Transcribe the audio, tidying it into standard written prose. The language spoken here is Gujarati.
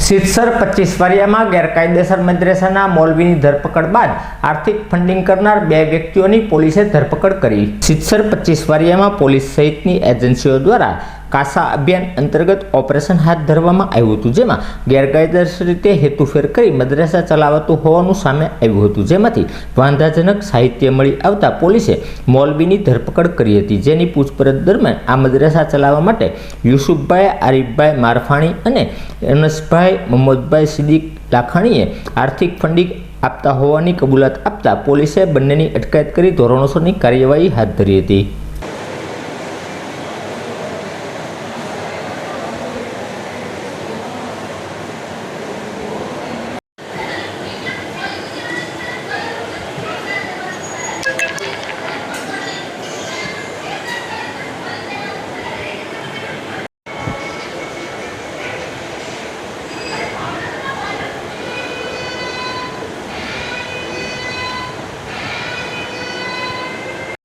સિત્સર 25 વારિયામાં ગેરકાયદેસર મદ્રેસાના મૌલવીની ધરપકડ બાદ આર્થિક ફંડિંગ કરનાર 2 વ્યક્તિઓની પોલીસે ધરપકડ કરી। સિત્સર 25 વારિયામાં પોલીસ સહિતની એજન્સીઓ દ્વારા કાસા અભિયાન અંતર્ગત ઓપરેશન હાથ ધરવામાં આવ્યું હતું, જેમાં ગેરકાયદેસર રીતે હેતુફેર કરી મદ્રેસા ચલાવતું હોવાનું સામે આવ્યું હતું, જેમાંથી વાંધાજનક સાહિત્ય મળી આવતા પોલીસે મૌલવીની ધરપકડ કરી હતી, જેની પૂછપરછ દરમિયાન આ મદ્રેસા ચલાવવા માટે યુસુફભાઈ આરીફભાઈ મારફાણી અને અનસભાઈ મોહમ્મદભાઈ સિદ્દીક લાખાણીએ આર્થિક ફંડિંગ આપતા હોવાની કબૂલાત આપતા પોલીસે બંનેની અટકાયત કરી ધોરણસરની કાર્યવાહી હાથ ધરી હતી।